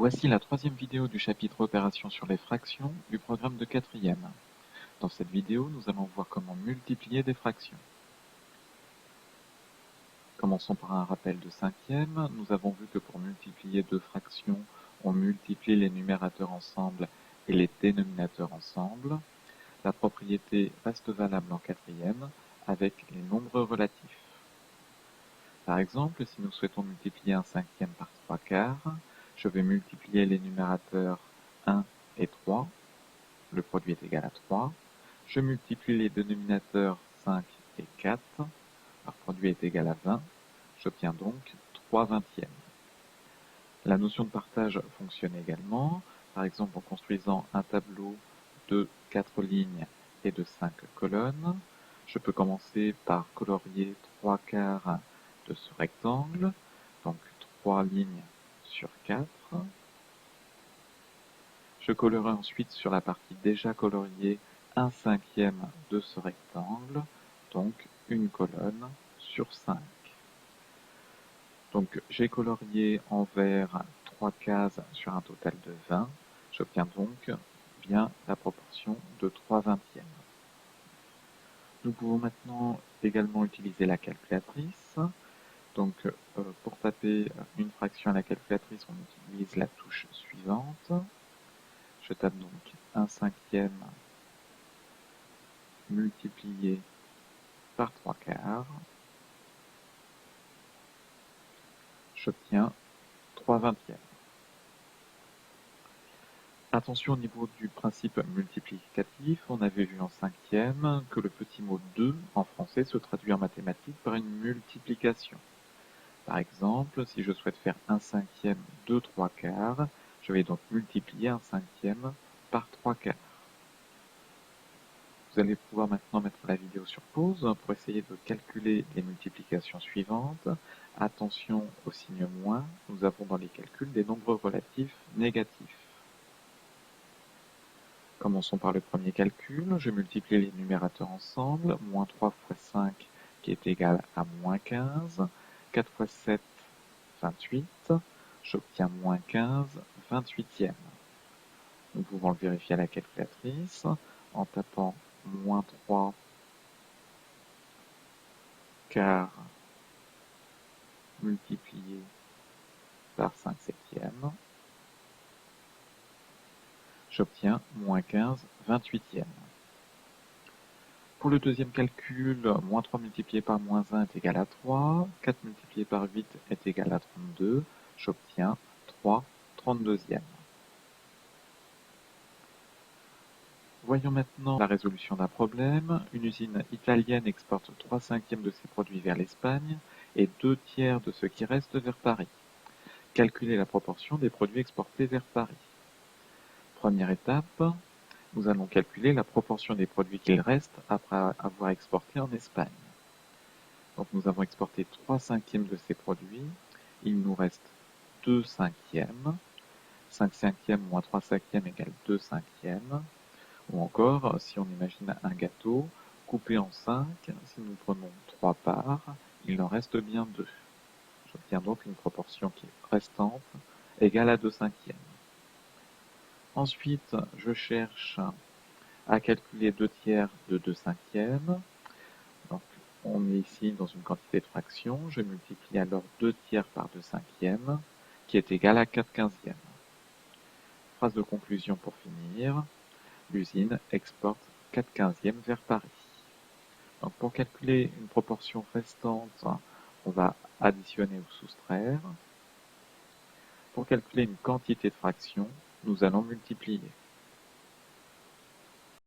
Voici la troisième vidéo du chapitre Opérations sur les fractions du programme de quatrième. Dans cette vidéo, nous allons voir comment multiplier des fractions. Commençons par un rappel de cinquième. Nous avons vu que pour multiplier deux fractions, on multiplie les numérateurs ensemble et les dénominateurs ensemble. La propriété reste valable en quatrième avec les nombres relatifs. Par exemple, si nous souhaitons multiplier un cinquième par 3/4, je vais multiplier les numérateurs 1 et 3, le produit est égal à 3. Je multiplie les dénominateurs 5 et 4, leur produit est égal à 20. J'obtiens donc 3 vingtièmes. La notion de partage fonctionne également, par exemple en construisant un tableau de 4 lignes et de 5 colonnes. Je peux commencer par colorier 3/4 de ce rectangle, donc 3 lignes sur 4. Je colorerai ensuite sur la partie déjà coloriée 1/5 de ce rectangle, donc une colonne sur 5. Donc j'ai colorié en vert 3 cases sur un total de 20. J'obtiens donc bien la proportion de 3 vingtièmes. Nous pouvons maintenant également utiliser la calculatrice. Donc pour taper une fraction à la calculatrice, on utilise la touche suivante. Je tape donc 1/5 multiplié par 3/4. J'obtiens 3 vingtièmes. Attention au niveau du principe multiplicatif, on avait vu en cinquième que le petit mot 2 en français se traduit en mathématiques par une multiplication. Par exemple, si je souhaite faire 1/5 de 3/4, je vais donc multiplier 1/5 par 3/4. Vous allez pouvoir maintenant mettre la vidéo sur pause pour essayer de calculer les multiplications suivantes. Attention au signe moins, nous avons dans les calculs des nombres relatifs négatifs. Commençons par le premier calcul. Je multiplie les numérateurs ensemble. Moins 3 fois 5 qui est égal à moins 15. 4 fois 7, 28. J'obtiens moins 15 28e. Nous pouvons le vérifier à la calculatrice en tapant moins 3 quart multiplié par 5 septièmes. J'obtiens moins 15 28e. Pour le deuxième calcul, moins 3 multiplié par moins 1 est égal à 3, 4 multiplié par 8 est égal à 32, j'obtiens 3 32e. Voyons maintenant la résolution d'un problème. Une usine italienne exporte 3/5 de ses produits vers l'Espagne et 2/3 de ce qui reste vers Paris. Calculez la proportion des produits exportés vers Paris. Première étape, nous allons calculer la proportion des produits qu'il reste après avoir exporté en Espagne. Donc nous avons exporté 3/5 de ces produits, il nous reste 2/5. 5/5 moins 3/5 égale 2/5. Ou encore, si on imagine un gâteau coupé en 5, si nous prenons 3 parts, il en reste bien 2. J'obtiens donc une proportion qui est restante égale à 2/5. Ensuite, je cherche à calculer 2/3 de 2/5. Donc, on est ici dans une quantité de fractions. Je multiplie alors 2/3 par 2/5, qui est égal à 4/15. Phrase de conclusion pour finir. L'usine exporte 4/15 vers Paris. Donc, pour calculer une proportion restante, on va additionner ou soustraire. Pour calculer une quantité de fractions, nous allons multiplier.